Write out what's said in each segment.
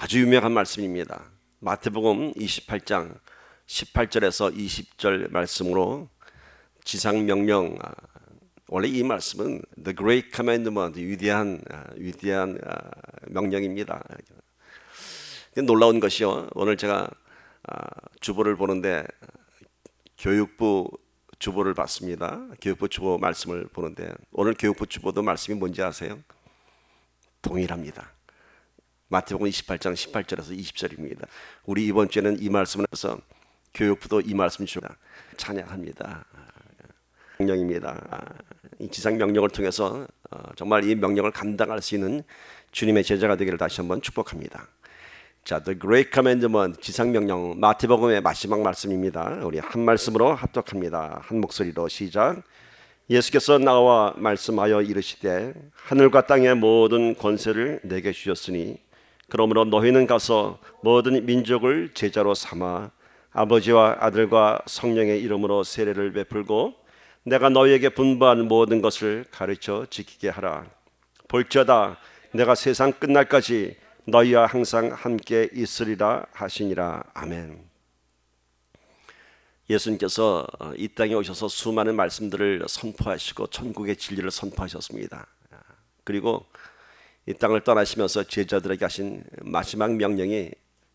아주 유명한 말씀입니다. 마태복음 28장 18절에서 20절 말씀으로 지상명령, 원래 이 말씀은 The Great Commandment, 위대한 명령입니다. 놀라운 것이요, 오늘 제가 주보를 보는데 교육부 주보를 봤습니다. 교육부 주보 말씀을 보는데 오늘 교육부 주보도 말씀이 뭔지 아세요? 동일합니다. 마태복음 28장 18절에서 20절입니다. 우리 이번 주에는 이 말씀을 해서 교육부도 이 말씀 주다 찬양합니다. 명령입니다. 이 지상 명령을 통해서 정말 이 명령을 감당할 수 있는 주님의 제자가 되기를 다시 한번 축복합니다. 자, The Great Commandment, 지상 명령, 마태복음의 마지막 말씀입니다. 우리 한 말씀으로 합독합니다. 한 목소리로 시작. 예수께서 나와 말씀하여 이르시되 하늘과 땅의 모든 권세를 내게 주셨으니 그러므로 너희는 가서 모든 민족을 제자로 삼아 아버지와 아들과 성령의 이름으로 세례를 베풀고 내가 너희에게 분부한 모든 것을 가르쳐 지키게 하라. 볼지어다 내가 세상 끝날까지 너희와 항상 함께 있으리라 하시니라. 아멘. 예수님께서 이 땅에 오셔서 수많은 말씀들을 선포하시고 천국의 진리를 선포하셨습니다. 그리고 이 땅을 떠나시면서 제자들에게 하신 마지막 명령이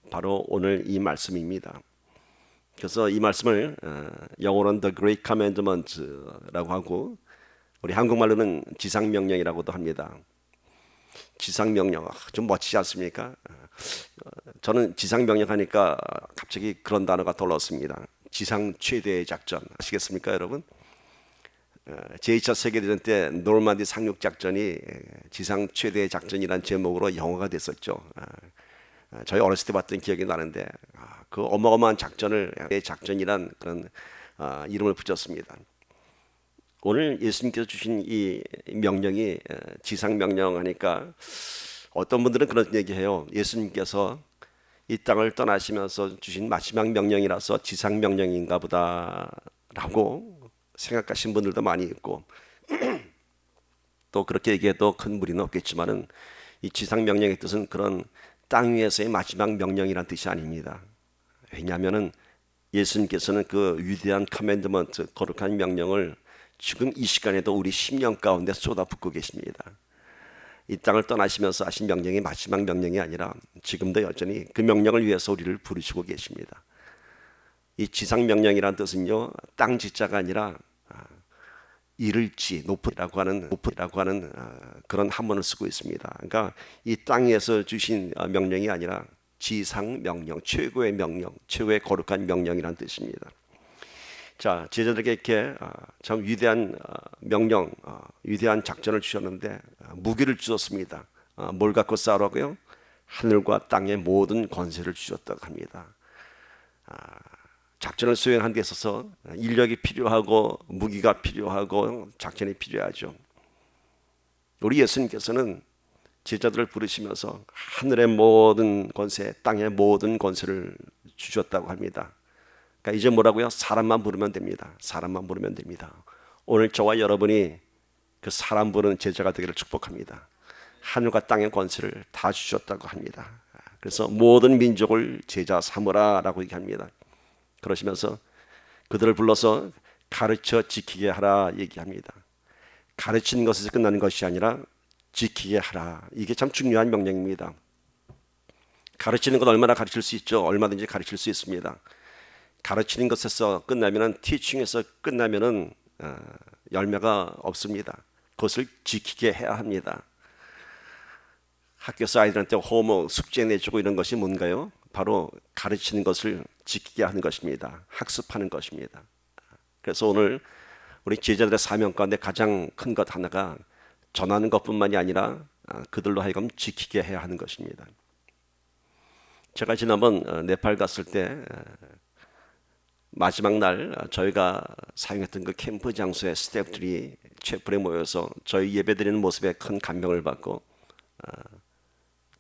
바로 오늘 이 말씀입니다. 그래서 이 말씀을 영어로는 The Great Commandment라고 하고 우리 한국말로는 지상명령이라고도 합니다. 지상명령, 좀 멋지지 않습니까? 저는 지상명령 하니까 갑자기 그런 단어가 떠올랐습니다. 지상 최대의 작전 아시겠습니까, 여러분? 제2차 세계대전 때 노르만디 상륙 작전이 지상 최대의 작전이란 제목으로 영화가 됐었죠. 저희 어렸을 때 봤던 기억이 나는데 그 어마어마한 작전을 작전이란 그런 이름을 붙였습니다. 오늘 예수님께서 주신 이 명령이 지상 명령하니까 어떤 분들은 그런 얘기해요. 예수님께서 이 땅을 떠나시면서 주신 마지막 명령이라서 지상 명령인가 보다라고 생각하신 분들도 많이 있고 또 그렇게 얘기해도 큰 무리는 없겠지만은 이 지상 명령의 뜻은 그런 땅 위에서의 마지막 명령이란 뜻이 아닙니다. 왜냐하면은 예수님께서는 그 위대한 커맨드먼트, 거룩한 명령을 지금 이 시간에도 우리 심령 가운데 쏟아붓고 계십니다. 이 땅을 떠나시면서 하신 명령이 마지막 명령이 아니라 지금도 여전히 그 명령을 위해서 우리를 부르시고 계십니다. 이 지상 명령이란 뜻은요, 땅 지자가 아니라 이를지 높으라고 하는 그런 한문을 쓰고 있습니다. 그러니까 이 땅에서 주신 명령이 아니라 지상 명령, 최고의 명령, 최고의 거룩한 명령이란 뜻입니다. 자, 제자들에게 이렇게 참 위대한 명령, 위대한 작전을 주셨는데 무기를 주셨습니다. 뭘 갖고 싸우라고요? 하늘과 땅의 모든 권세를 주셨다고 합니다. 작전을 수행하는 데 있어서 인력이 필요하고 무기가 필요하고 작전이 필요하죠. 우리 예수님께서는 제자들을 부르시면서 하늘의 모든 권세, 땅의 모든 권세를 주셨다고 합니다. 그러니까 이제 뭐라고요? 사람만 부르면 됩니다. 사람만 부르면 됩니다. 오늘 저와 여러분이 그 사람 부르는 제자가 되기를 축복합니다. 하늘과 땅의 권세를 다 주셨다고 합니다. 그래서 모든 민족을 제자 삼으라라고 얘기합니다. 그러시면서 그들을 불러서 가르쳐 지키게 하라 얘기합니다. 가르치는 것에서 끝나는 것이 아니라 지키게 하라. 이게 참 중요한 명령입니다. 가르치는 건 얼마나 가르칠 수 있죠? 얼마든지 가르칠 수 있습니다. 가르치는 것에서 끝나면은 티칭에서 끝나면은 열매가 없습니다. 그것을 지키게 해야 합니다. 학교에서 아이들한테 홈워크 숙제 내주고 이런 것이 뭔가요? 바로 가르치는 것을 지키게 하는 것입니다. 학습하는 것입니다. 그래서 오늘 우리 제자들의 사명 가운데 가장 큰 것 하나가 전하는 것뿐만이 아니라 그들로 하여금 지키게 해야 하는 것입니다. 제가 지난번 네팔 갔을 때 마지막 날 저희가 사용했던 그 캠프 장소에 스태프들이 채플에 모여서 저희 예배드리는 모습에 큰 감명을 받고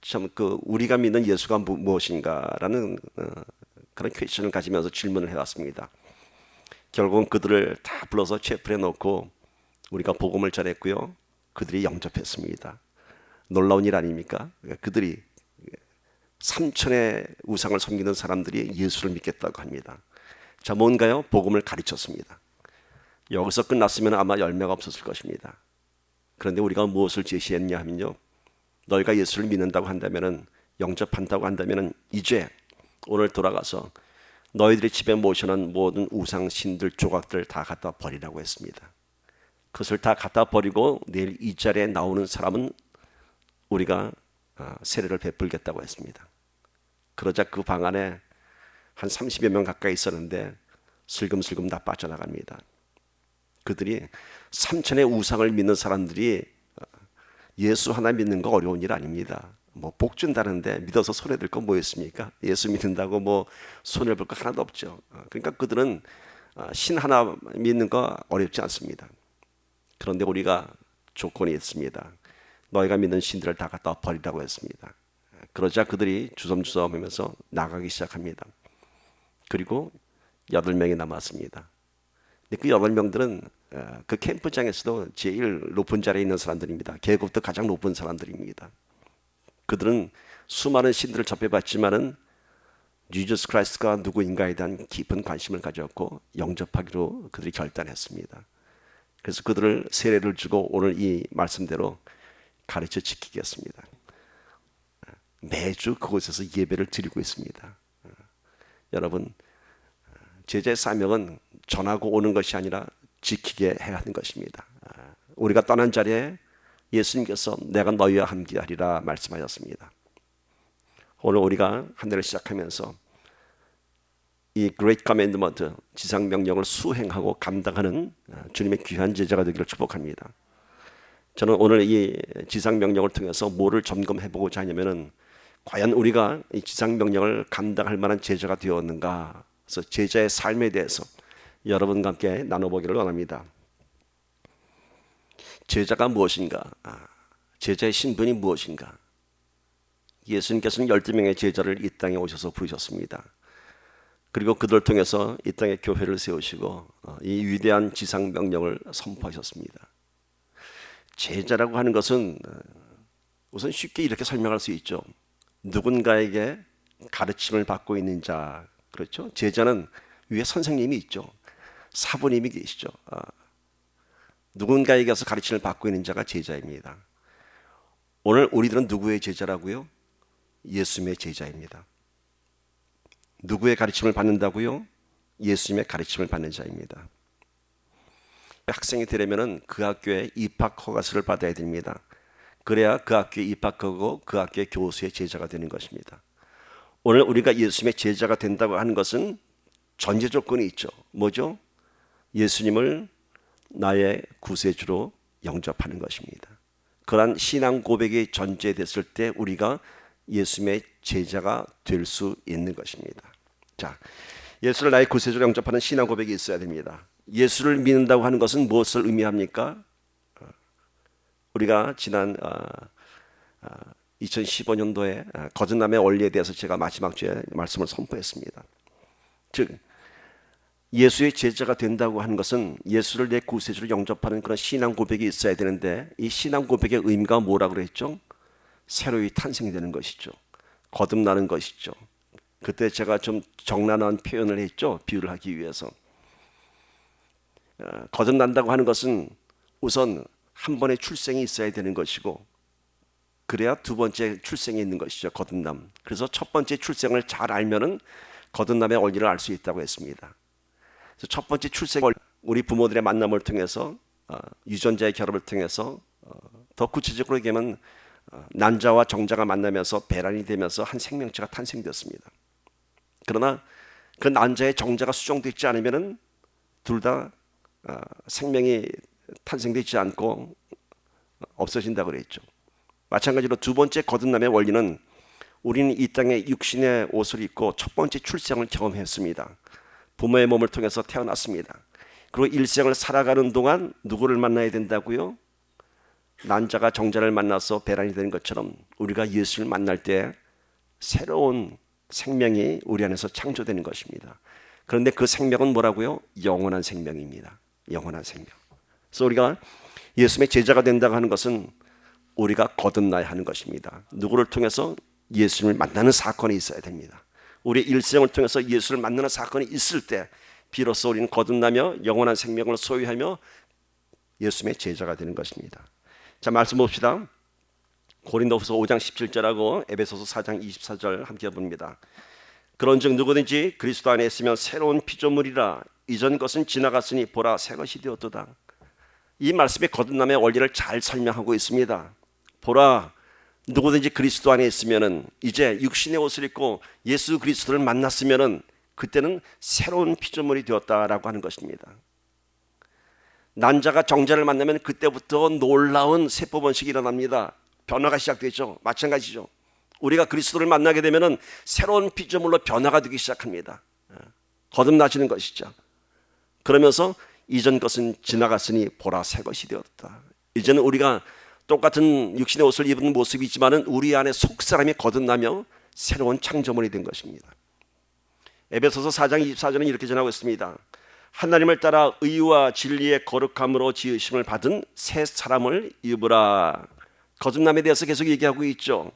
참 그 우리가 믿는 예수가 무엇인가라는 그런 퀘스천을 가지면서 질문을 해왔습니다. 결국은 그들을 다 불러서 채플에 놓고 우리가 복음을 전했고요. 그들이 영접했습니다. 놀라운 일 아닙니까? 그들이 삼천의 우상을 섬기는 사람들이 예수를 믿겠다고 합니다. 자, 뭔가요? 복음을 가르쳤습니다. 여기서 끝났으면 아마 열매가 없었을 것입니다. 그런데 우리가 무엇을 제시했냐 하면요, 너희가 예수를 믿는다고 한다면은, 영접한다고 한다면은, 이제 오늘 돌아가서 너희들이 집에 모셔놓은 모든 우상 신들 조각들 다 갖다 버리라고 했습니다. 그것을 다 갖다 버리고 내일 이 자리에 나오는 사람은 우리가 세례를 베풀겠다고 했습니다. 그러자 그 방 안에 한 30여 명 가까이 있었는데 슬금슬금 다 빠져나갑니다. 그들이 삼천의 우상을 믿는 사람들이 예수 하나 믿는 거 어려운 일 아닙니다. 뭐 복 준다는데 믿어서 손에 들 거 뭐였습니까? 예수 믿는다고 뭐 손해 볼 거 하나도 없죠. 그러니까 그들은 신 하나 믿는 거 어렵지 않습니다. 그런데 우리가 조건이 있습니다. 너희가 믿는 신들을 다 갖다 버리라고 했습니다. 그러자 그들이 주섬주섬 하면서 나가기 시작합니다. 그리고 8명이 남았습니다. 근데 그 8명들은 그 캠프장에서도 제일 높은 자리에 있는 사람들입니다. 계급도 가장 높은 사람들입니다. 그들은 수많은 신들을 접해봤지만은 지저스 크라이스트가 누구인가에 대한 깊은 관심을 가졌고 영접하기로 그들이 결단했습니다. 그래서 그들을 세례를 주고 오늘 이 말씀대로 가르쳐 지키겠습니다. 매주 그곳에서 예배를 드리고 있습니다. 여러분, 제자의 사명은 전하고 오는 것이 아니라 지키게 해야 하는 것입니다. 우리가 떠난 자리에 예수님께서 내가 너희와 함께하리라 말씀하셨습니다. 오늘 우리가 한 해를 시작하면서 이 Great Commandment, 지상명령을 수행하고 감당하는 주님의 귀한 제자가 되기를 축복합니다. 저는 오늘 이 지상명령을 통해서 뭐를 점검해보고자 하냐면은 과연 우리가 이 지상명령을 감당할 만한 제자가 되었는가. 그래서 제자의 삶에 대해서 여러분과 함께 나눠보기를 원합니다. 제자가 무엇인가? 제자의 신분이 무엇인가? 예수님께서는 12명의 제자를 이 땅에 오셔서 부르셨습니다. 그리고 그들을 통해서 이 땅에 교회를 세우시고 이 위대한 지상명령을 선포하셨습니다. 제자라고 하는 것은 우선 쉽게 이렇게 설명할 수 있죠. 누군가에게 가르침을 받고 있는 자, 그렇죠? 제자는 위에 선생님이 있죠. 사부님이 계시죠. 누군가에게서 가르침을 받고 있는 자가 제자입니다. 오늘 우리들은 누구의 제자라고요? 예수님의 제자입니다. 누구의 가르침을 받는다고요? 예수님의 가르침을 받는 자입니다. 학생이 되려면 그 학교에 입학 허가서를 받아야 됩니다. 그래야 그 학교에 입학하고 그 학교의 교수의 제자가 되는 것입니다. 오늘 우리가 예수님의 제자가 된다고 하는 것은 전제 조건이 있죠. 뭐죠? 예수님을 나의 구세주로 영접하는 것입니다. 그러한 신앙 고백이 전제됐을 때 우리가 예수님의 제자가 될 수 있는 것입니다. 자, 예수를 나의 구세주로 영접하는 신앙 고백이 있어야 됩니다. 예수를 믿는다고 하는 것은 무엇을 의미합니까? 우리가 지난 2015년도에 거듭남의 원리에 대해서 제가 마지막 주에 말씀을 선포했습니다. 즉 예수의 제자가 된다고 하는 것은 예수를 내 구세주로 영접하는 그런 신앙 고백이 있어야 되는데 이 신앙 고백의 의미가 뭐라고 그랬죠? 새로이 탄생되는 것이죠. 거듭나는 것이죠. 그때 제가 좀 적나라한 표현을 했죠. 비유를 하기 위해서. 거듭난다고 하는 것은 우선 한 번의 출생이 있어야 되는 것이고 그래야 두 번째 출생이 있는 것이죠. 거듭남. 그래서 첫 번째 출생을 잘 알면은 거듭남의 원리를 알 수 있다고 했습니다. 그래서 첫 번째 출생을 우리 부모들의 만남을 통해서 유전자의 결합을 통해서 더 구체적으로 얘기하면 난자와 정자가 만나면서 배란이 되면서 한 생명체가 탄생되었습니다. 그러나 그 난자의 정자가 수정되지 않으면은 둘 다 생명이 탄생되지 않고 없어진다고 그랬죠. 마찬가지로 두 번째 거듭남의 원리는 우리는 이 땅에 육신의 옷을 입고 첫 번째 출생을 경험했습니다. 부모의 몸을 통해서 태어났습니다. 그리고 일생을 살아가는 동안 누구를 만나야 된다고요? 난자가 정자를 만나서 배란이 되는 것처럼 우리가 예수를 만날 때 새로운 생명이 우리 안에서 창조되는 것입니다. 그런데 그 생명은 뭐라고요? 영원한 생명입니다. 영원한 생명. 그래서 우리가 예수님의 제자가 된다고 하는 것은 우리가 거듭나야 하는 것입니다. 누구를 통해서? 예수님을 만나는 사건이 있어야 됩니다. 우리 일생을 통해서 예수를 만나는 사건이 있을 때 비로소 우리는 거듭나며 영원한 생명을 소유하며 예수님의 제자가 되는 것입니다. 자, 말씀 봅시다. 고린도후서 5장 17절하고 에베소서 4장 24절 함께 봅니다. 그런즉 누구든지 그리스도 안에 있으면 새로운 피조물이라 이전 것은 지나갔으니 보라 새 것이 되었도다. 이 말씀의 거듭남의 원리를 잘 설명하고 있습니다. 보라, 누구든지 그리스도 안에 있으면은 이제 육신의 옷을 입고 예수 그리스도를 만났으면은 그때는 새로운 피조물이 되었다라고 하는 것입니다. 난자가 정자를 만나면 그때부터 놀라운 세포 번식이 일어납니다. 변화가 시작되죠. 마찬가지죠. 우리가 그리스도를 만나게 되면은 새로운 피조물로 변화가 되기 시작합니다. 거듭나시는 것이죠. 그러면서 이전 것은 지나갔으니 보라 새 것이 되었다. 이제는 우리가 똑같은 육신의 옷을 입은 모습이지만은 우리 안에 속사람이 거듭나며 새로운 창조물이 된 것입니다. 에베소서 4장 24절은 이렇게 전하고 있습니다. 하나님을 따라 의와 진리의 거룩함으로 지으심을 받은 새 사람을 입으라. 거듭남에 대해서 계속 얘기하고 있죠.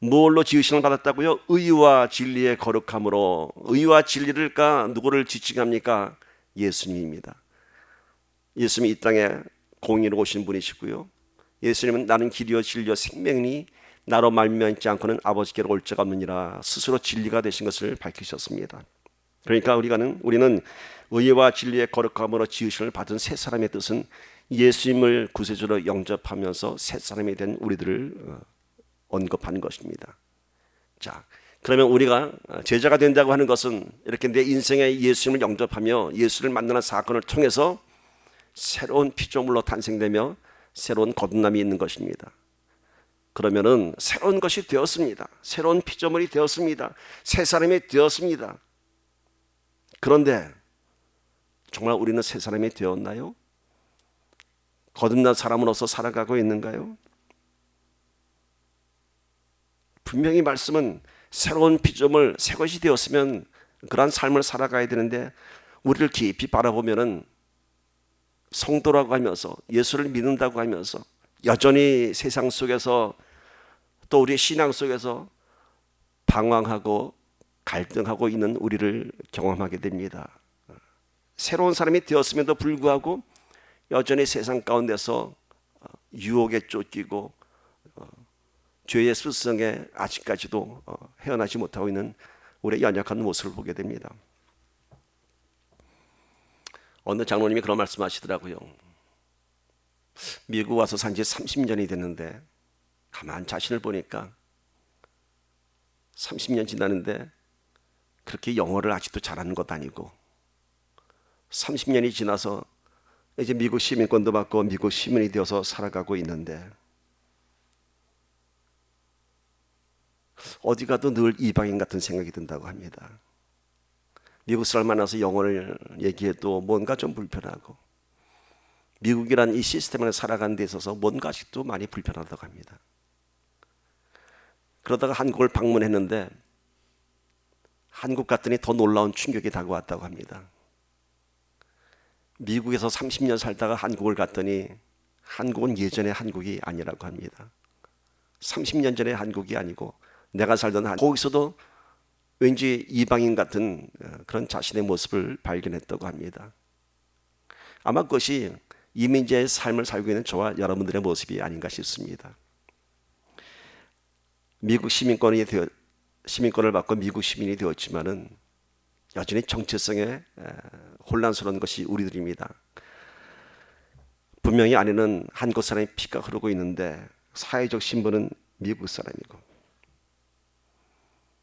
뭘로 지으심을 받았다고요? 의와 진리의 거룩함으로. 의와 진리를까 누구를 지칭합니까? 예수님입니다. 예수님이 이 땅에 공의로 오신 분이시고요. 예수님은 나는 길이요 진리요 생명이니 나로 말미암지 않고는 아버지께로 올 자가 없느니라 스스로 진리가 되신 것을 밝히셨습니다. 그러니까 우리는 의와 진리의 거룩함으로 지으심을 받은 새 사람의 뜻은 예수님을 구세주로 영접하면서 새 사람이 된 우리들을 언급하는 것입니다. 자, 그러면 우리가 제자가 된다고 하는 것은 이렇게 내 인생에 예수님을 영접하며 예수를 만나는 사건을 통해서 새로운 피조물로 탄생되며 새로운 거듭남이 있는 것입니다. 그러면은 새로운 것이 되었습니다. 새로운 피조물이 되었습니다. 새 사람이 되었습니다. 그런데 정말 우리는 새 사람이 되었나요? 거듭난 사람으로서 살아가고 있는가요? 분명히 말씀은 새로운 피조물, 새 것이 되었으면 그러한 삶을 살아가야 되는데 우리를 깊이 바라보면은 성도라고 하면서 예수를 믿는다고 하면서 여전히 세상 속에서 또 우리의 신앙 속에서 방황하고 갈등하고 있는 우리를 경험하게 됩니다. 새로운 사람이 되었음에도 불구하고 여전히 세상 가운데서 유혹에 쫓기고 죄의 습성에 아직까지도 헤어나지 못하고 있는 우리의 연약한 모습을 보게 됩니다. 어느 장로님이 그런 말씀하시더라고요. 미국 와서 산 지 30년이 됐는데 가만 자신을 보니까 30년 지났는데 그렇게 영어를 아직도 잘하는 것도 아니고 30년이 지나서 이제 미국 시민권도 받고 미국 시민이 되어서 살아가고 있는데 어디 가도 늘 이방인 같은 생각이 든다고 합니다. 미국 사람 만나서 영어를 얘기해도 뭔가 좀 불편하고 미국이란 이 시스템을 살아가는 데 있어서 뭔가 아직도 많이 불편하다고 합니다. 그러다가 한국을 방문했는데 한국 갔더니 더 놀라운 충격이 다가왔다고 합니다. 미국에서 30년 살다가 한국을 갔더니 한국은 예전의 한국이 아니라고 합니다. 30년 전의 한국이 아니고 내가 살던 거기서도 왠지 이방인 같은 그런 자신의 모습을 발견했다고 합니다. 아마 그것이 이민자의 삶을 살고 있는 저와 여러분들의 모습이 아닌가 싶습니다. 미국 시민권을 받고 미국 시민이 되었지만은 여전히 정체성에 혼란스러운 것이 우리들입니다. 분명히 안에는 한국 사람의 피가 흐르고 있는데 사회적 신분은 미국 사람이고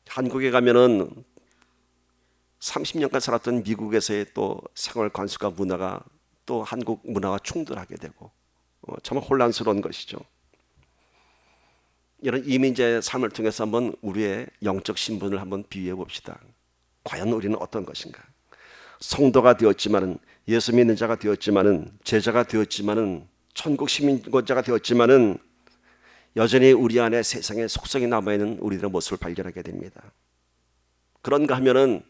한국에 가면은 30년간 살았던 미국에서의 또 생활 관습과 문화가 또 한국 문화와 충돌하게 되고 참 혼란스러운 것이죠. 이런 이민자의 삶을 통해서 한번 우리의 영적 신분을 한번 비유해 봅시다. 과연 우리는 어떤 것인가? 성도가 되었지만은 예수 믿는 자가 되었지만은 제자가 되었지만은 천국 시민권자가 되었지만은 여전히 우리 안에 세상의 속성이 남아있는 우리들의 모습을 발견하게 됩니다. 그런가 하면은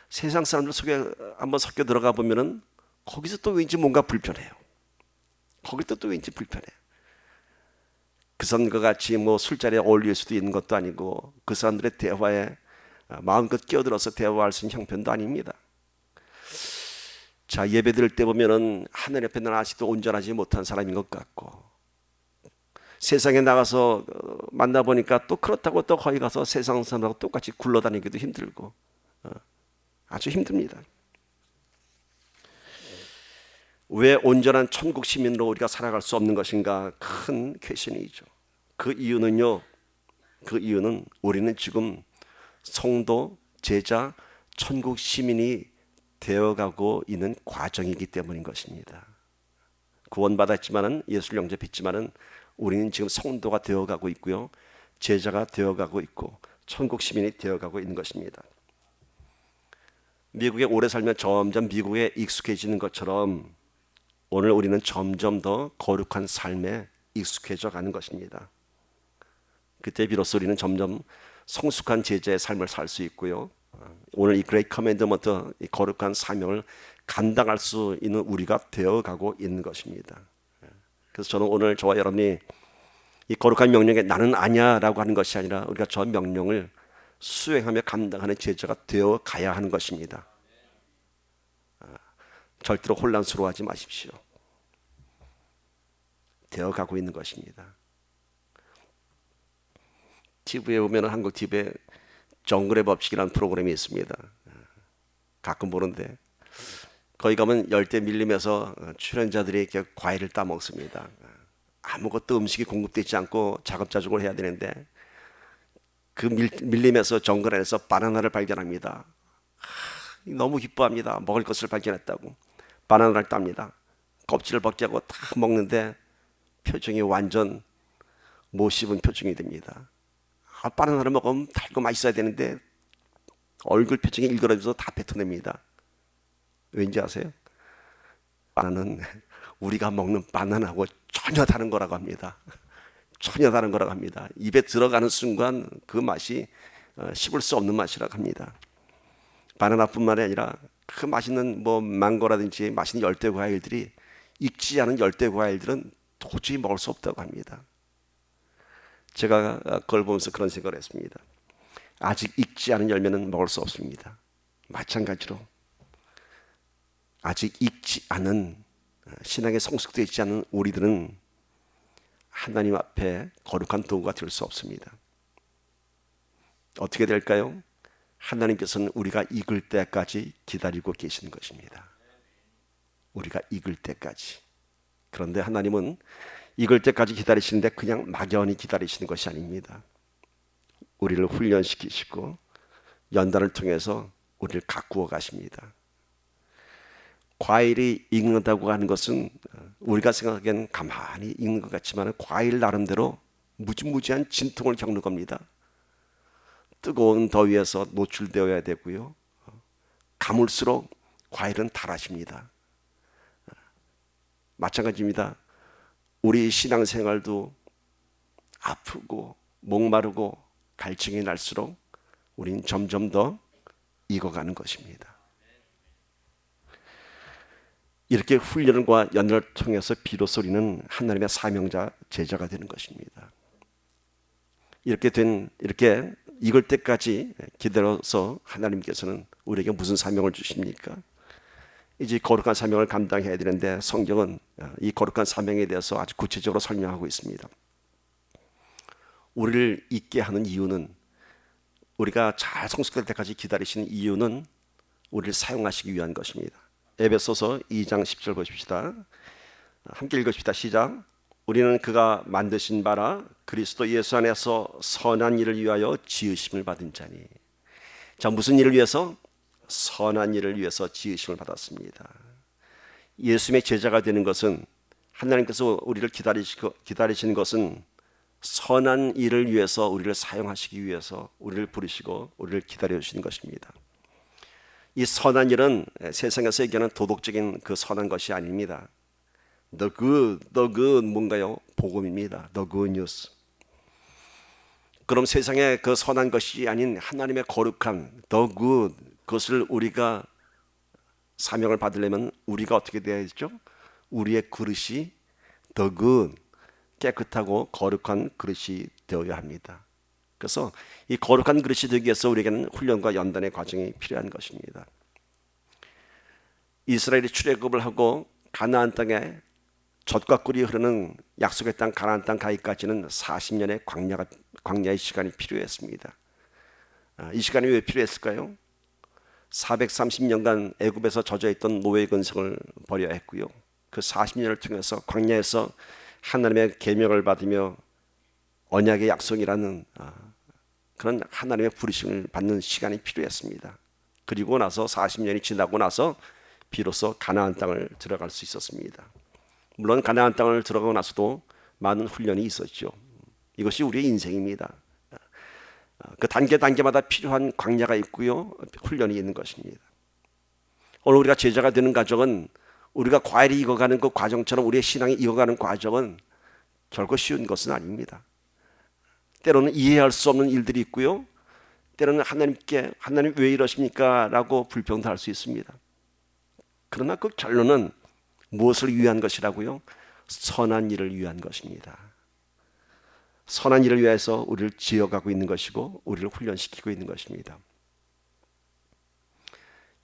세상 사람들 속에 한번 섞여 들어가 보면은 거기서 또 왠지 뭔가 불편해요. 거기서 또 왠지 불편해요. 그 사람과 같이 뭐 술자리에 어울릴 수도 있는 것도 아니고 그 사람들의 대화에 마음껏 끼어들어서 대화할 수 있는 형편도 아닙니다. 자, 예배 드릴 때 보면은 하늘 옆에 나는 아직도 온전하지 못한 사람인 것 같고, 세상에 나가서 만나보니까 또 그렇다고 또 거기 가서 세상 사람하고 똑같이 굴러다니기도 힘들고 아주 힘듭니다. 왜 온전한 천국 시민으로 우리가 살아갈 수 없는 것인가? 큰 퀘션이죠. 그 이유는 우리는 지금 성도, 제자, 천국 시민이 되어가고 있는 과정이기 때문인 것입니다. 구원받았지만은, 예수를 영접했지만은 우리는 지금 성도가 되어가고 있고요, 제자가 되어가고 있고 천국 시민이 되어가고 있는 것입니다. 미국에 오래 살면 점점 미국에 익숙해지는 것처럼 오늘 우리는 점점 더 거룩한 삶에 익숙해져 가는 것입니다. 그때 비로소 우리는 점점 성숙한 제자의 삶을 살 수 있고요, 오늘 이 그레이트 커맨드먼트, 이 거룩한 사명을 감당할 수 있는 우리가 되어가고 있는 것입니다. 그래서 저는 오늘 저와 여러분이 이 거룩한 명령에 나는 아니야 라고 하는 것이 아니라 우리가 저 명령을 수행하며 감당하는 제자가 되어 가야 하는 것입니다. 절대로 혼란스러워하지 마십시오. 되어가고 있는 것입니다. TV에 보면 한국 TV에 정글의 법칙이라는 프로그램이 있습니다. 가끔 보는데 거기 가면 열대 밀림에서 출연자들이 이렇게 과일을 따먹습니다. 아무것도 음식이 공급되지 않고 자급자족을 해야 되는데 그 밀림에서 정글 안에서 바나나를 발견합니다. 너무 기뻐합니다. 먹을 것을 발견했다고. 바나나를 땁니다. 껍질을 벗기하고 다 먹는데 표정이 완전 못 씹은 표정이 됩니다. 바나나를 먹으면 달고 맛있어야 되는데 얼굴 표정이 일그러져서 다 뱉어냅니다. 왠지 아세요? 바나나는 우리가 먹는 바나나하고 전혀 다른 거라고 합니다. 전혀 다른 거라고 합니다. 입에 들어가는 순간 그 맛이 씹을 수 없는 맛이라고 합니다. 바나나뿐만이 아니라 그 맛있는 뭐 망고라든지 맛있는 열대 과일들이, 익지 않은 열대 과일들은 도저히 먹을 수 없다고 합니다. 제가 그걸 보면서 그런 생각을 했습니다. 아직 익지 않은 열매는 먹을 수 없습니다. 마찬가지로 아직 익지 않은, 신앙에 성숙되어 있지 않은 우리들은 하나님 앞에 거룩한 도구가 될 수 없습니다. 어떻게 될까요? 하나님께서는 우리가 익을 때까지 기다리고 계시는 것입니다. 우리가 익을 때까지. 그런데 하나님은 익을 때까지 기다리시는데 그냥 막연히 기다리시는 것이 아닙니다. 우리를 훈련시키시고 연단을 통해서 우리를 가꾸어 가십니다. 과일이 익는다고 하는 것은 우리가 생각하기엔 가만히 익는 것 같지만 과일 나름대로 무지무지한 진통을 겪는 겁니다. 뜨거운 더위에서 노출되어야 되고요, 가물수록 과일은 달아집니다. 마찬가지입니다. 우리 신앙생활도 아프고 목마르고 갈증이 날수록 우린 점점 더 익어가는 것입니다. 이렇게 훈련과 연단을 통해서 비로소 우리는 하나님의 사명자, 제자가 되는 것입니다. 이렇게 익을 때까지 기다려서 하나님께서는 우리에게 무슨 사명을 주십니까? 이제 거룩한 사명을 감당해야 되는데 성경은 이 거룩한 사명에 대해서 아주 구체적으로 설명하고 있습니다. 우리를 잊게 하는 이유는, 우리가 잘 성숙될 때까지 기다리시는 이유는 우리를 사용하시기 위한 것입니다. 에베소서 2장 10절 보십시다. 함께 읽읍시다. 시작. 우리는 그가 만드신 바라 그리스도 예수 안에서 선한 일을 위하여 지으심을 받은 자니. 자, 무슨 일을 위해서? 선한 일을 위해서 지으심을 받았습니다. 예수님의 제자가 되는 것은, 하나님께서 우리를 기다리시는 것은 선한 일을 위해서 우리를 사용하시기 위해서 우리를 부르시고 우리를 기다려 주시는 것입니다. 이 선한 일은 세상에서 얘기하는 도덕적인 그 선한 것이 아닙니다. The good 뭔가요? 복음입니다. The good news. 그럼 세상에 그 선한 것이 아닌 하나님의 거룩한 the good, 그것을 우리가 사명을 받으려면 우리가 어떻게 되어야 되죠? 우리의 그릇이 the good, 깨끗하고 거룩한 그릇이 되어야 합니다. 그래서 이 거룩한 그릇이 되기 위해서 우리에게는 훈련과 연단의 과정이 필요한 것입니다. 이스라엘이 출애굽을 하고 가나안 땅에 젖과 꿀이 흐르는 약속의 땅 가나안 땅 가기까지는 40년의 광야의 시간이 필요했습니다. 이 시간이 왜 필요했을까요? 430년간 애굽에서 젖어있던 노예 근성을 버려야 했고요. 그 40년을 통해서 광야에서 하나님의 계명을 받으며 언약의 약속이라는 그런 하나님의 부르심을 받는 시간이 필요했습니다. 그리고 나서 40년이 지나고 나서 비로소 가나안 땅을 들어갈 수 있었습니다. 물론 가나안 땅을 들어가고 나서도 많은 훈련이 있었죠. 이것이 우리의 인생입니다. 그 단계마다 필요한 광야가 있고요, 훈련이 있는 것입니다. 오늘 우리가 제자가 되는 과정은 우리가 과일이 익어가는 그 과정처럼 우리의 신앙이 익어가는 과정은 결코 쉬운 것은 아닙니다. 때로는 이해할 수 없는 일들이 있고요, 때로는 하나님 왜 이러십니까? 라고 불평도 할 수 있습니다. 그러나 그 결론은 무엇을 위한 것이라고요? 선한 일을 위한 것입니다. 선한 일을 위해서 우리를 지어가고 있는 것이고 우리를 훈련시키고 있는 것입니다.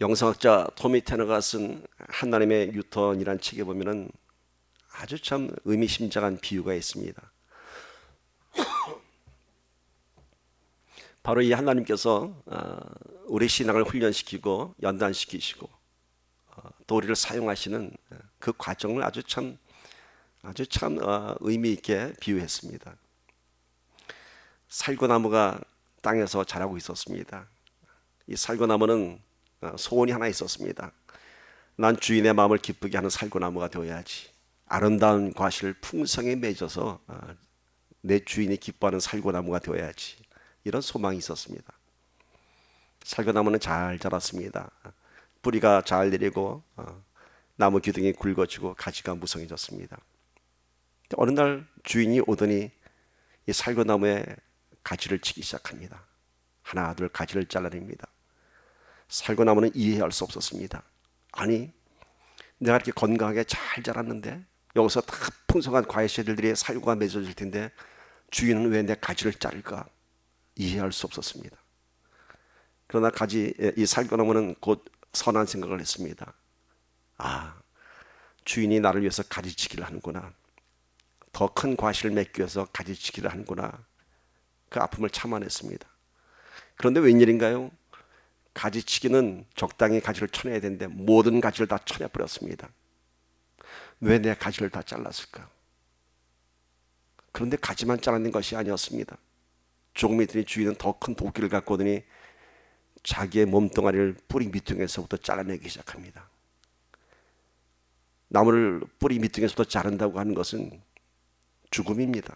영성학자 토미 테너가 쓴 하나님의 유턴이라는 책에 보면은 아주 참 의미심장한 비유가 있습니다. 바로 이 하나님께서 우리 신앙을 훈련시키고 연단시키시고 또 우리를 사용하시는 그 과정을 아주 참 의미 있게 비유했습니다. 살구나무가 땅에서 자라고 있었습니다. 이 살구나무는 소원이 하나 있었습니다. 난 주인의 마음을 기쁘게 하는 살구나무가 되어야지. 아름다운 과실을 풍성히 맺어서 내 주인이 기뻐하는 살구나무가 되어야지. 이런 소망이 있었습니다. 살구나무는 잘 자랐습니다. 뿌리가 잘 내리고 나무 기둥이 굵어지고 가지가 무성해졌습니다. 어느 날 주인이 오더니 이 살구나무에 가지를 치기 시작합니다. 하나 둘 가지를 잘라냅니다. 살구나무는 이해할 수 없었습니다. 아니, 내가 이렇게 건강하게 잘 자랐는데 여기서 다 풍성한 과일씨들이 살구가 맺어질 텐데 주인은 왜 내 가지를 자를까? 이해할 수 없었습니다. 그러나 이 살구나무는 곧 선한 생각을 했습니다. 주인이 나를 위해서 가지치기를 하는구나. 더 큰 과실을 맺기 위해서 가지치기를 하는구나. 그 아픔을 참아냈습니다. 그런데 웬일인가요? 가지치기는 적당히 가지를 쳐내야 되는데 모든 가지를 다 쳐내버렸습니다. 왜 내 가지를 다 잘랐을까? 그런데 가지만 잘라낸 것이 아니었습니다. 조금 있더니 주인은 더 큰 도끼를 갖고 오더니 자기의 몸뚱아리를 뿌리 밑둥에서부터 잘라내기 시작합니다. 나무를 뿌리 밑둥에서부터 자른다고 하는 것은 죽음입니다.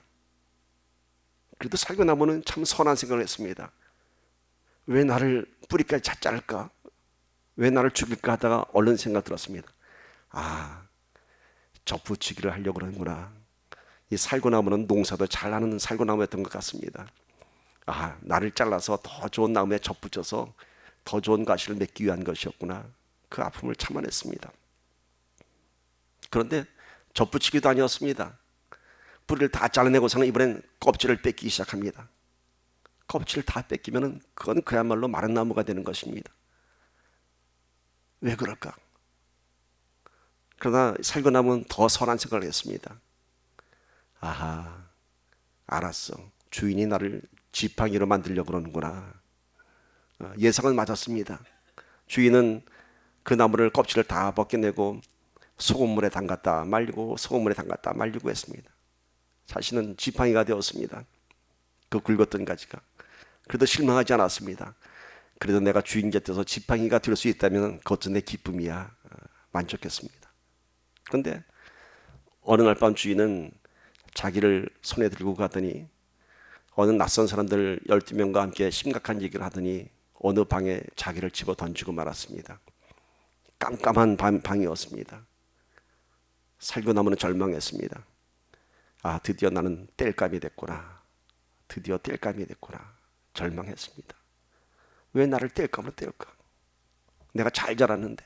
그래도 살구나무는 참 선한 생각을 했습니다. 왜 나를 뿌리까지 자를까? 왜 나를 죽일까 하다가 얼른 생각 들었습니다. 접붙이기를 하려고 그러는구나. 이 살구나무는 농사도 잘하는 살구나무였던 것 같습니다. 나를 잘라서 더 좋은 나무에 접붙여서 더 좋은 가시를 맺기 위한 것이었구나. 그 아픔을 참아냈습니다. 그런데 접붙이기도 아니었습니다. 뿌리를 다 잘라내고서는 이번엔 껍질을 뺏기기 시작합니다. 껍질을 다 뺏기면 그건 그야말로 마른 나무가 되는 것입니다. 왜 그럴까? 그러나 살구나무는 더 선한 생각을 했습니다. 알았어. 주인이 나를 지팡이로 만들려고 그러는구나. 예상은 맞았습니다. 주인은 그 나무를 껍질을 다 벗겨내고 소금물에 담갔다 말리고 소금물에 담갔다 말리고 했습니다. 자신은 지팡이가 되었습니다. 그 굵었던 가지가. 그래도 실망하지 않았습니다. 그래도 내가 주인 곁에서 지팡이가 될 수 있다면 그것도 내 기쁨이야. 만족했습니다. 그런데 어느 날 밤 주인은 자기를 손에 들고 가더니 어느 낯선 사람들 12명과 함께 심각한 얘기를 하더니 어느 방에 자기를 집어 던지고 말았습니다. 깜깜한 방이었습니다. 살구나무는 절망했습니다. 드디어 나는 땔감이 됐구나. 드디어 땔감이 됐구나. 절망했습니다. 왜 나를 땔감으로 떼울까? 내가 잘 자랐는데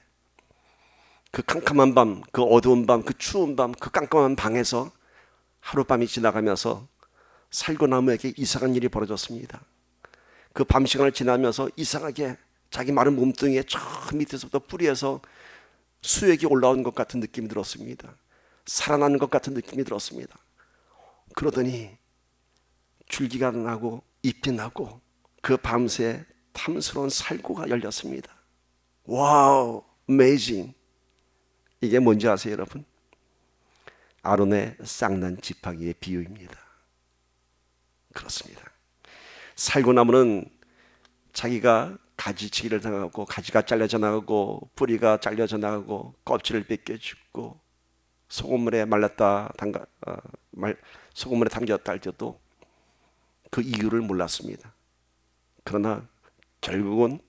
그 캄캄한 밤, 그 어두운 밤, 그 추운 밤, 그 깜깜한 방에서 하룻밤이 지나가면서 살구나무에게 이상한 일이 벌어졌습니다. 그 밤 시간을 지나면서 이상하게 자기 마른 몸뚱이에 저 밑에서부터 뿌리에서 수액이 올라온 것 같은 느낌이 들었습니다. 살아나는 것 같은 느낌이 들었습니다. 그러더니 줄기가 나고 잎이 나고 그 밤새 탐스러운 살구가 열렸습니다. 와우, amazing. 이게 뭔지 아세요, 여러분? 아론의 쌍난 지팡이의 비유입니다. 그렇습니다. 살구나무는 자기가 가지치기를 당하고 가지가 잘려져 나가고 뿌리가 잘려져 나가고 껍질을 벗겨지고 소금물에 소금물에 담겼다 할때도 그 이유를 몰랐습니다. 그러나 결국은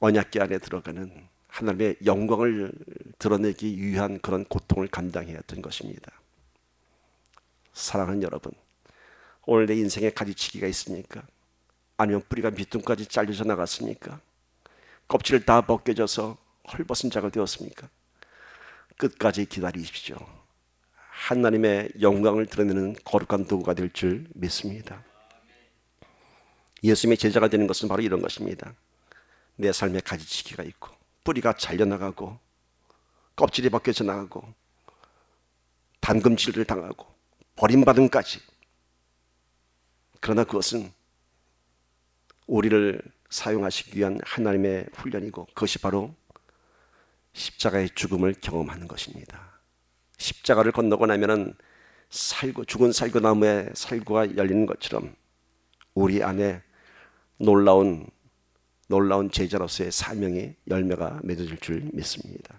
언약궤 안에 들어가는 하나님의 영광을 드러내기 위한 그런 고통을 감당해야 했던 것입니다. 사랑하는 여러분, 오늘 내 인생에 가지치기가 있습니까? 아니면 뿌리가 밑둥까지 잘려져 나갔습니까? 껍질을 다 벗겨져서 헐벗은 자가 되었습니까? 끝까지 기다리십시오. 하나님의 영광을 드러내는 거룩한 도구가 될 줄 믿습니다. 예수님의 제자가 되는 것은 바로 이런 것입니다. 내 삶에 가지치기가 있고 뿌리가 잘려나가고 껍질이 벗겨져 나가고 담금질을 당하고 버림받음까지. 그러나 그것은 우리를 사용하시기 위한 하나님의 훈련이고 그것이 바로 십자가의 죽음을 경험하는 것입니다. 십자가를 건너고 나면은 죽은 살구나무에 살구가 열리는 것처럼 우리 안에 놀라운 제자로서의 사명의 열매가 맺어질 줄 믿습니다.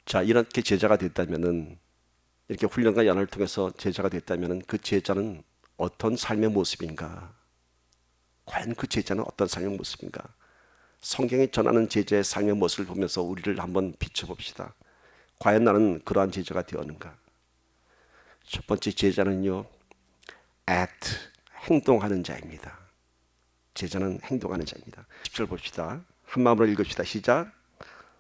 자, 이렇게 제자가 됐다면은, 이렇게 훈련과 연합을 통해서 제자가 됐다면은 그 제자는 어떤 삶의 모습인가? 과연 그 제자는 어떤 삶의 모습인가? 성경이 전하는 제자의 삶의 모습을 보면서 우리를 한번 비춰봅시다. 과연 나는 그러한 제자가 되었는가? 첫 번째 제자는요, act, 행동하는 자입니다. 제자는 행동하는 자입니다. 10절 봅시다. 한 마음으로 읽읍시다. 시작.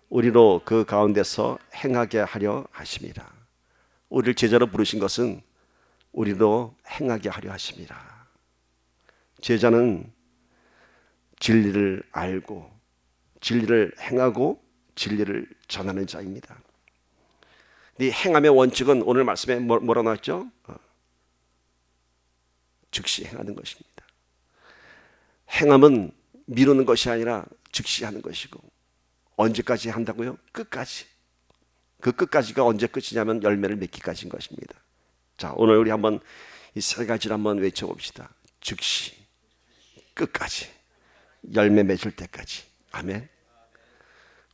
우리로 그 가운데서 행하게 하려 하심이라. 우리를 제자로 부르신 것은 우리로 행하게 하려 하심이라. 제자는 진리를 알고 진리를 행하고 진리를 전하는 자입니다. 이 행함의 원칙은 오늘 말씀에 뭐라 나왔죠? 즉시 행하는 것입니다. 행함은 미루는 것이 아니라 즉시 하는 것이고, 언제까지 한다고요? 끝까지. 그 끝까지가 언제 끝이냐면 열매를 맺기까지인 것입니다. 자, 오늘 우리 한번 이 세 가지를 한번 외쳐봅시다. 즉시, 끝까지, 열매 맺을 때까지. 아멘.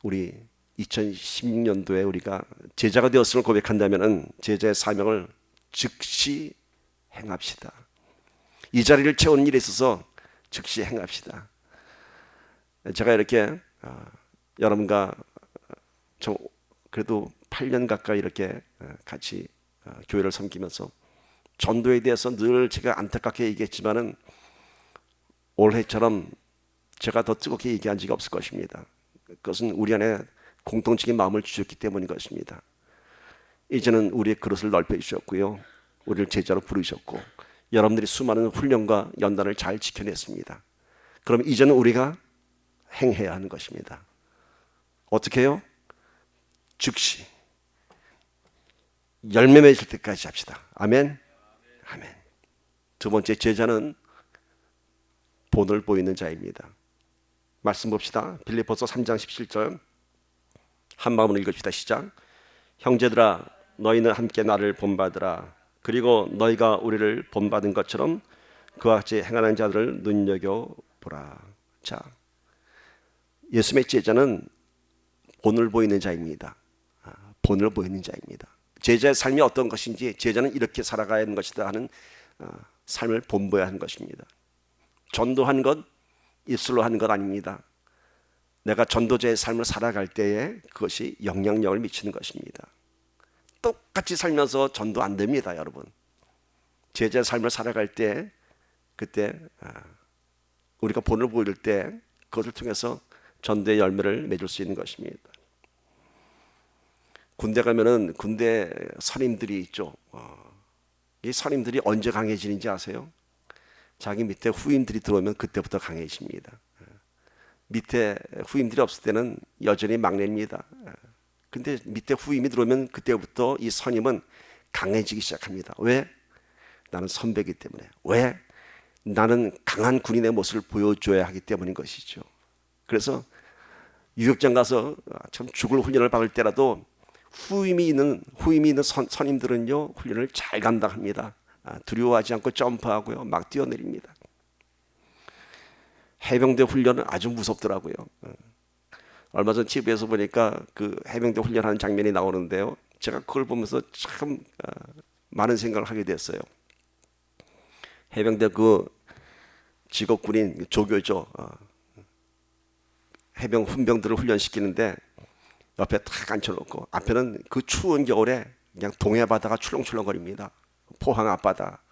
우리 2016년도에 우리가 제자가 되었음을 고백한다면 제자의 사명을 즉시 행합시다. 이 자리를 채우는 일에 있어서 즉시 행합시다. 제가 이렇게 여러분과 그래도 8년 가까이 이렇게 같이 교회를 섬기면서 전도에 대해서 늘 제가 안타깝게 얘기했지만은 올해처럼 제가 더 뜨겁게 얘기한 적이 없을 것입니다. 그것은 우리 안에 공통적인 마음을 주셨기 때문인 것입니다. 이제는 우리의 그릇을 넓혀 주셨고요, 우리를 제자로 부르셨고 여러분들이 수많은 훈련과 연단을 잘 지켜냈습니다. 그럼 이제는 우리가 행해야 하는 것입니다. 어떻게 해요? 즉시 열매 맺을 때까지 합시다. 아멘. 아멘. 두 번째 제자는 본을 보이는 자입니다. 말씀 봅시다. 빌립보서 3장 17절 한 마음으로 읽읍시다. 시작. 형제들아, 너희는 함께 나를 본받으라. 그리고 너희가 우리를 본받은 것처럼 그와 같이 행하는 자들을 눈여겨보라. 자, 예수님의 제자는 본을 보이는 자입니다. 본을 보이는 자입니다. 제자의 삶이 어떤 것인지, 제자는 이렇게 살아가야 하는 것이다 하는 삶을 본보여야 하는 것입니다. 전도하는 것, 입술로 하는 것 아닙니다. 내가 전도자의 삶을 살아갈 때에 그것이 영향력을 미치는 것입니다. 똑같이 살면서 전도 안 됩니다, 여러분. 제자의 삶을 살아갈 때, 그때 우리가 본을 보일 때 그것을 통해서 전도의 열매를 맺을 수 있는 것입니다. 군대 가면은 군대 선임들이 있죠. 이 선임들이 언제 강해지는지 아세요? 자기 밑에 후임들이 들어오면 그때부터 강해집니다. 밑에 후임들이 없을 때는 여전히 막내입니다. 근데 밑에 후임이 들어오면 그때부터 이 선임은 강해지기 시작합니다. 왜? 나는 선배이기 때문에. 왜? 나는 강한 군인의 모습을 보여줘야 하기 때문인 것이죠. 그래서 유격장 가서 참 죽을 훈련을 받을 때라도 후임이 있는 선임들은요 훈련을 잘 감당합니다. 두려워하지 않고 점프하고요 막 뛰어내립니다. 해병대 훈련은 아주 무섭더라고요. 얼마 전 TV에서 보니까 그 해병대 훈련하는 장면이 나오는데요. 제가 그걸 보면서 참 많은 생각을 하게 됐어요. 해병대 그 직업군인 조교죠. 해병 훈병들을 훈련시키는데 옆에 탁 앉혀놓고 앞에는 그 추운 겨울에 그냥 동해 바다가 출렁출렁거립니다. 포항 앞바다.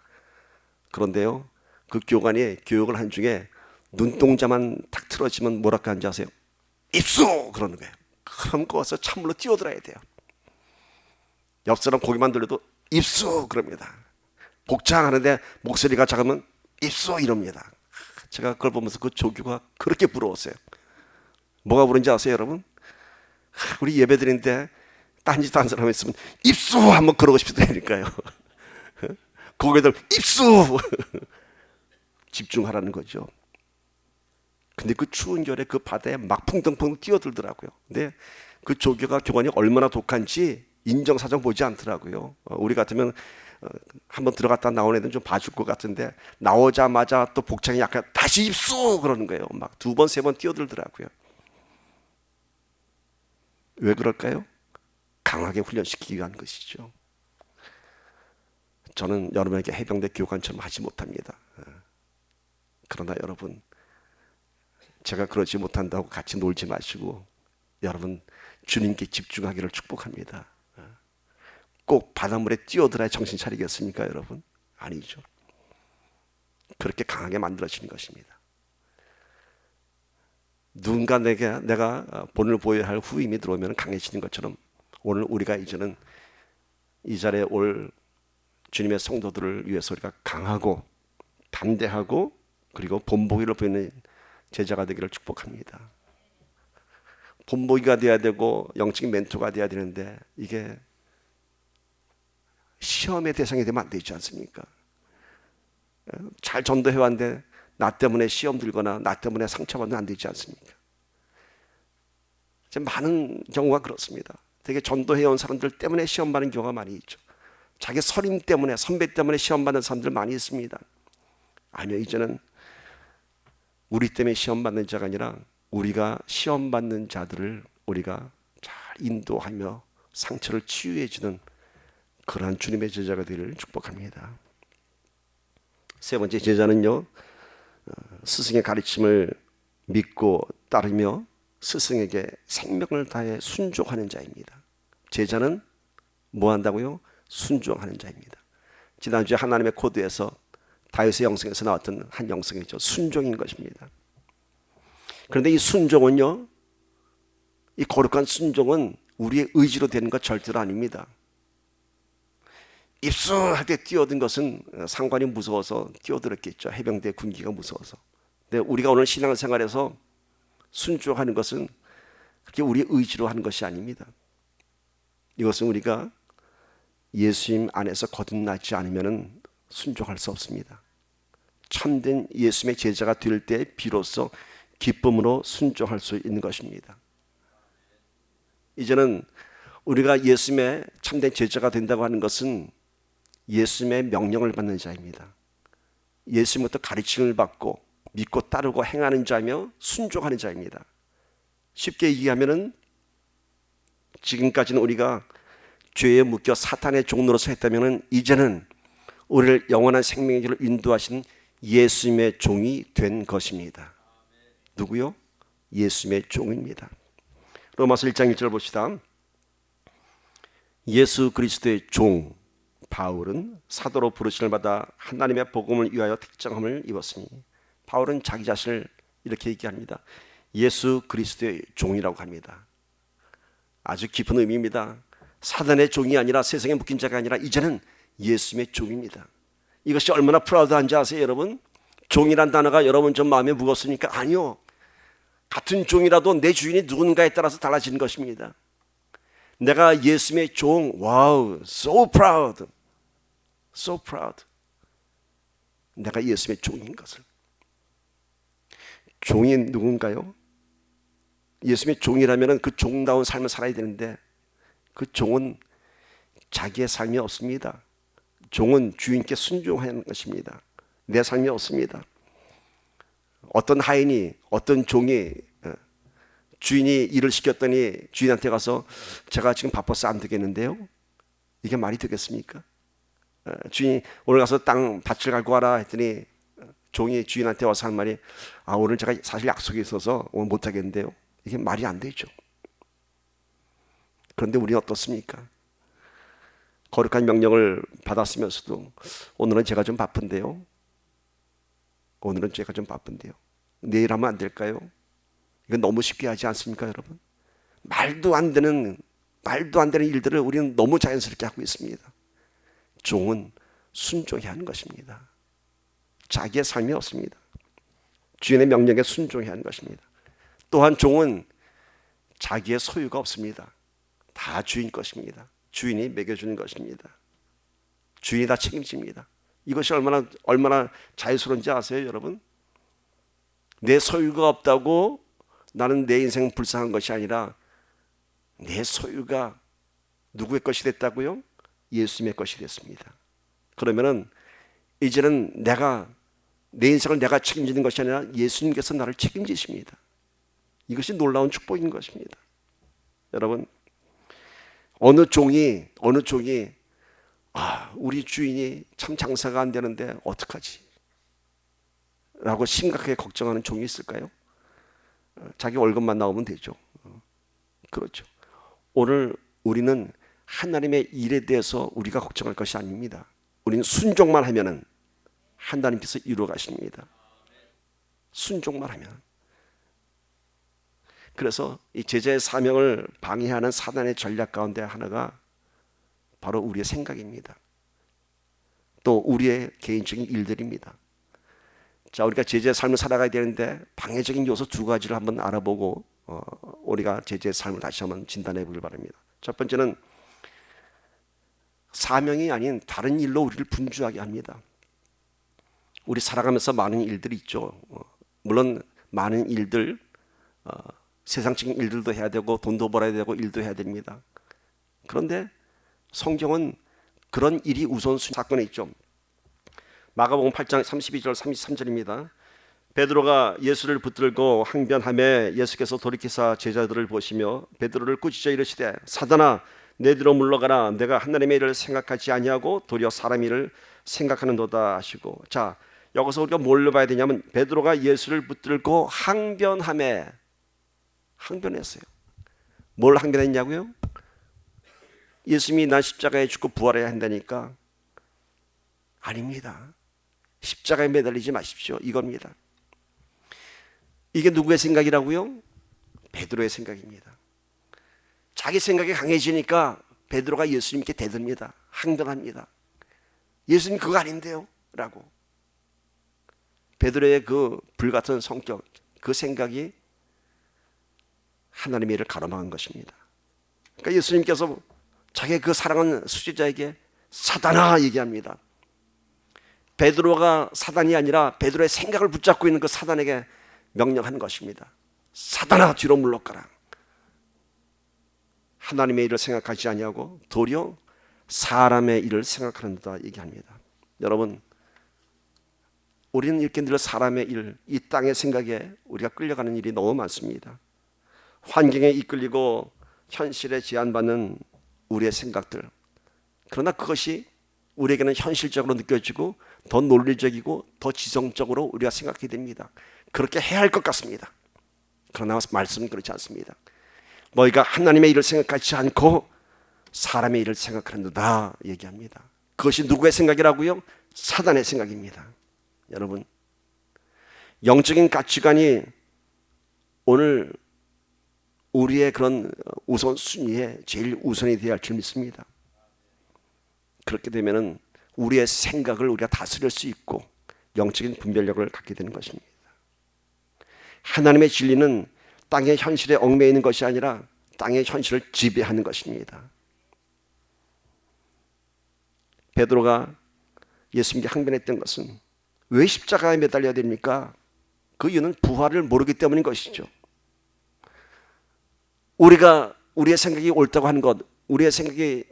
그런데요, 그 교관이 교육을 한 중에 눈동자만 탁 틀어지면 뭐랄까 하는지 아세요? 입수! 그러는 거예요. 그럼 거기서 찬물로 뛰어들어야 돼요. 옆 사람 고개만 들려도 입수! 그럽니다. 복장하는데 목소리가 작으면 입수! 이럽니다. 제가 그걸 보면서 그 조교가 그렇게 부러웠어요. 뭐가 부른지 아세요, 여러분? 우리 예배 드리는데 딴짓 한 사람 있으면 입수! 한번 그러고 싶다니까요. 고개들 입수! 집중하라는 거죠. 근데 그 추운 겨울에 그 바다에 막 풍덩풍 뛰어들더라고요. 근데 그 조교가 교관이 얼마나 독한지 인정사정 보지 않더라고요. 우리 같으면 한번 들어갔다 나온 애들은 좀 봐줄 것 같은데 나오자마자 또 복장이 약간 다시 입수! 그러는 거예요. 막 두 번, 세 번 뛰어들더라고요. 왜 그럴까요? 강하게 훈련시키기 위한 것이죠. 저는 여러분에게 해병대 교관처럼 하지 못합니다. 그러나 여러분, 제가 그러지 못한다고 같이 놀지 마시고 여러분 주님께 집중하기를 축복합니다. 꼭 바닷물에 뛰어들어야 정신 차리겠습니까, 여러분? 아니죠. 그렇게 강하게 만들어지는 것입니다. 누군가 내가 본을 보여야 할 후임이 들어오면 강해지는 것처럼 오늘 우리가 이제는 이 자리에 올 주님의 성도들을 위해서 우리가 강하고 담대하고 그리고 본보기를 보이는 제자가 되기를 축복합니다. 본보기가 돼야 되고 영적인 멘토가 돼야 되는데 이게 시험의 대상이 되면 안 되지 않습니까? 잘 전도해왔는데 나 때문에 시험 들거나 나 때문에 상처받으면 안 되지 않습니까? 많은 경우가 그렇습니다. 되게 전도해온 사람들 때문에 시험 받는 경우가 많이 있죠. 자기 선임 때문에 선배 때문에 시험 받는 사람들 많이 있습니다. 아니요, 이제는 우리 때문에 시험 받는 자가 아니라 우리가 시험 받는 자들을 우리가 잘 인도하며 상처를 치유해 주는 그러한 주님의 제자가 되기를 축복합니다. 세 번째 제자는요, 스승의 가르침을 믿고 따르며 스승에게 생명을 다해 순종하는 자입니다. 제자는 뭐 한다고요? 순종하는 자입니다. 지난주에 하나님의 코드에서 다윗의 영성에서 나왔던 한 영성이죠. 순종인 것입니다. 그런데 이 순종은요, 이 거룩한 순종은 우리의 의지로 되는 것 절대로 아닙니다. 입수할 때 뛰어든 것은 상관이 무서워서 뛰어들었겠죠. 해병대 군기가 무서워서. 근데 우리가 오늘 신앙생활에서 순종하는 것은 그렇게 우리의 의지로 하는 것이 아닙니다. 이것은 우리가 예수님 안에서 거듭나지 않으면 순종할 수 없습니다. 참된 예수님의 제자가 될 때 비로소 기쁨으로 순종할 수 있는 것입니다. 이제는 우리가 예수님의 참된 제자가 된다고 하는 것은 예수님의 명령을 받는 자입니다. 예수님부터 가르침을 받고 믿고 따르고 행하는 자며 순종하는 자입니다. 쉽게 얘기하면은 지금까지는 우리가 죄에 묶여 사탄의 종로로서 했다면은 이제는 우리를 영원한 생명의 길로 인도하시는 예수님의 종이 된 것입니다. 누구요? 예수님의 종입니다. 로마서 1장 1절 봅시다. 예수 그리스도의 종 바울은 사도로 부르심을 받아 하나님의 복음을 위하여 택정함을 입었으니, 바울은 자기 자신을 이렇게 얘기합니다. 예수 그리스도의 종이라고 합니다. 아주 깊은 의미입니다. 사단의 종이 아니라, 세상에 묶인 자가 아니라 이제는 예수님의 종입니다. 이것이 얼마나 프라우드한지 아세요, 여러분? 종이란 단어가 여러분 좀 마음에 무겁습니까? 아니요. 같은 종이라도 내 주인이 누군가에 따라서 달라지는 것입니다. 내가 예수님의 종, 와우, so proud, so proud. 내가 예수님의 종인 것을. 종이 누군가요? 예수님의 종이라면 그 종다운 삶을 살아야 되는데 그 종은 자기의 삶이 없습니다. 종은 주인께 순종하는 것입니다. 내 삶이 없습니다. 어떤 하인이, 어떤 종이 주인이 일을 시켰더니 주인한테 가서 제가 지금 바빠서 안 되겠는데요? 이게 말이 되겠습니까? 주인이 오늘 가서 땅 밭을 갈고 와라 했더니 종이 주인한테 와서 한 말이 오늘 제가 사실 약속이 있어서 오늘 못 하겠는데요. 이게 말이 안 되죠. 그런데 우리는 어떻습니까? 거룩한 명령을 받았으면서도 오늘은 제가 좀 바쁜데요. 오늘은 제가 좀 바쁜데요. 내일 하면 안 될까요? 이건 너무 쉽게 하지 않습니까, 여러분? 말도 안 되는 일들을 우리는 너무 자연스럽게 하고 있습니다. 종은 순종해야 하는 것입니다. 자기의 삶이 없습니다. 주인의 명령에 순종해야 하는 것입니다. 또한 종은 자기의 소유가 없습니다. 다 주인 것입니다. 주인이 먹여주는 것입니다. 주인이 다 책임집니다. 이것이 얼마나 자유스러운지 아세요, 여러분? 내 소유가 없다고 나는 내 인생 불쌍한 것이 아니라 내 소유가 누구의 것이 됐다고요? 예수님의 것이 됐습니다. 그러면은 이제는 내 인생을 내가 책임지는 것이 아니라 예수님께서 나를 책임지십니다. 이것이 놀라운 축복인 것입니다. 여러분, 어느 종이 우리 주인이 참 장사가 안 되는데 어떡하지? 라고 심각하게 걱정하는 종이 있을까요? 자기 월급만 나오면 되죠. 그렇죠. 오늘 우리는 하나님의 일에 대해서 우리가 걱정할 것이 아닙니다. 우리는 순종만 하면은 하나님께서 이루어 가십니다. 순종만 하면. 그래서 이 제자의 사명을 방해하는 사단의 전략 가운데 하나가 바로 우리의 생각입니다. 또 우리의 개인적인 일들입니다. 자, 우리가 제자의 삶을 살아가야 되는데 방해적인 요소 두 가지를 한번 알아보고 우리가 제자의 삶을 다시 한번 진단해 보길 바랍니다. 첫 번째는 사명이 아닌 다른 일로 우리를 분주하게 합니다. 우리 살아가면서 많은 일들이 있죠. 물론 많은 일들, 세상적인 일들도 해야 되고 돈도 벌어야 되고 일도 해야 됩니다. 그런데 성경은 그런 일이 우선순위 사건에 있죠. 마가복음 8장 32절 33절입니다. 베드로가 예수를 붙들고 항변하매 예수께서 돌이키사 제자들을 보시며 베드로를 꾸짖어 이르시되 사단아 내 뒤로 물러가라. 내가 하나님의 일을 생각하지 아니하고 도리어 사람 일을 생각하는도다 하시고, 자, 여기서 우리가 뭘로 봐야 되냐면 베드로가 예수를 붙들고 항변했어요. 뭘 항변했냐고요? 예수님이 난 십자가에 죽고 부활해야 한다니까. 아닙니다. 십자가에 매달리지 마십시오. 이겁니다. 이게 누구의 생각이라고요? 베드로의 생각입니다. 자기 생각이 강해지니까 베드로가 예수님께 대듭니다. 항변합니다. 예수님 그거 아닌데요? 라고. 베드로의 그 불같은 성격, 그 생각이 하나님의 일을 가로막은 것입니다. 그러니까 예수님께서 자기의 그 사랑하는 수제자에게 사단아 얘기합니다. 베드로가 사단이 아니라 베드로의 생각을 붙잡고 있는 그 사단에게 명령한 것입니다. 사단아 뒤로 물러가라. 하나님의 일을 생각하지 아니하고 도리어 사람의 일을 생각하는다 얘기합니다. 여러분, 우리는 이렇게 늘 사람의 일, 이 땅의 생각에 우리가 끌려가는 일이 너무 많습니다. 환경에 이끌리고 현실에 제한받는 우리의 생각들. 그러나 그것이 우리에게는 현실적으로 느껴지고 더 논리적이고 더 지성적으로 우리가 생각하게 됩니다. 그렇게 해야 할 것 같습니다. 그러나 말씀은 그렇지 않습니다. 너희가 하나님의 일을 생각하지 않고 사람의 일을 생각하는도다 얘기합니다. 그것이 누구의 생각이라고요? 사단의 생각입니다. 여러분, 영적인 가치관이 오늘 우리의 그런 우선순위에 제일 우선이 되어야 할 줄 믿습니다. 그렇게 되면은 우리의 생각을 우리가 다스릴 수 있고 영적인 분별력을 갖게 되는 것입니다. 하나님의 진리는 땅의 현실에 얽매여 있는 것이 아니라 땅의 현실을 지배하는 것입니다. 베드로가 예수님께 항변했던 것은 왜 십자가에 매달려야 됩니까? 그 이유는 부활을 모르기 때문인 것이죠. 우리가 우리의 생각이 옳다고 하는 것, 우리의 생각이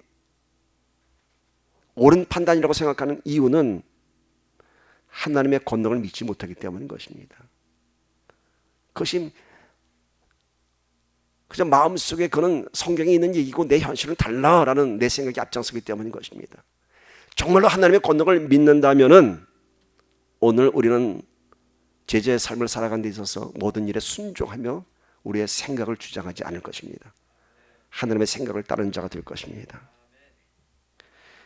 옳은 판단이라고 생각하는 이유는 하나님의 권능을 믿지 못하기 때문인 것입니다. 그것이 그저 마음속에 그는 성경에 있는 얘기고 내 현실은 달라라는 내 생각이 앞장서기 때문인 것입니다. 정말로 하나님의 권능을 믿는다면은 오늘 우리는 제자의 삶을 살아가는 데 있어서 모든 일에 순종하며 우리의 생각을 주장하지 않을 것입니다. 하나님의 생각을 따르는 자가 될 것입니다.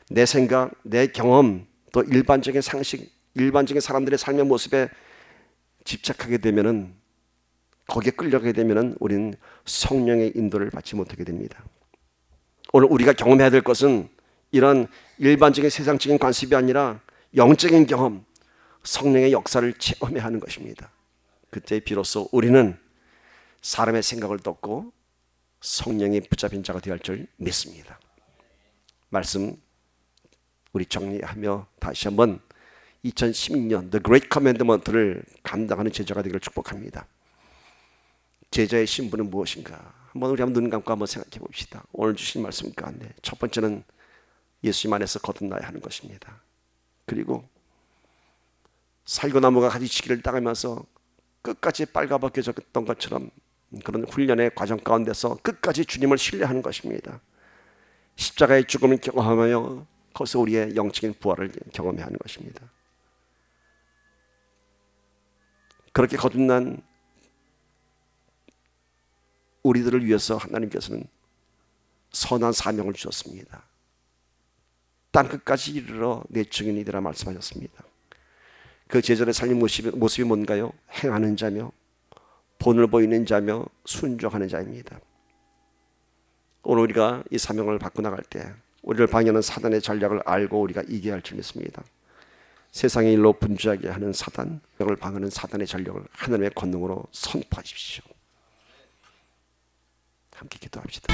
내 생각, 내 경험, 또 일반적인 상식, 일반적인 사람들의 삶의 모습에 집착하게 되면은, 거기에 끌려가게 되면은 우리는 성령의 인도를 받지 못하게 됩니다. 오늘 우리가 경험해야 될 것은 이런 일반적인 세상적인 관습이 아니라 영적인 경험, 성령의 역사를 체험해야 하는 것입니다. 그때 비로소 우리는 사람의 생각을 덮고 성령이 붙잡힌 자가 되어야 할 줄 믿습니다. 말씀 우리 정리하며 다시 한번 2016년 The Great Commandment를 감당하는 제자가 되기를 축복합니다. 제자의 신분은 무엇인가? 한번 우리 눈 감고 한번 생각해 봅시다. 오늘 주신 말씀 가운데 첫 번째는 예수님 안에서 거듭나야 하는 것입니다. 그리고 살구나무가 가지치기를 당하면서 끝까지 빨가벗겨졌던 것처럼 그런 훈련의 과정 가운데서 끝까지 주님을 신뢰하는 것입니다. 십자가의 죽음을 경험하며 거기서 우리의 영적인 부활을 경험해야 하는 것입니다. 그렇게 거듭난 우리들을 위해서 하나님께서는 선한 사명을 주셨습니다. 땅끝까지 이르러 내 증인이되라 말씀하셨습니다. 그 제자의 삶의 모습이 뭔가요? 행하는 자며 본을 보이는 자며 순종하는 자입니다. 오늘 우리가 이 사명을 받고 나갈 때 우리를 방해하는 사단의 전략을 알고 우리가 이겨야 할 줄 믿습니다. 세상의 일로 분주하게 하는 사단, 을 방하는 사단의 전략을 하나님의 권능으로 선포하십시오. 함께 기도합시다.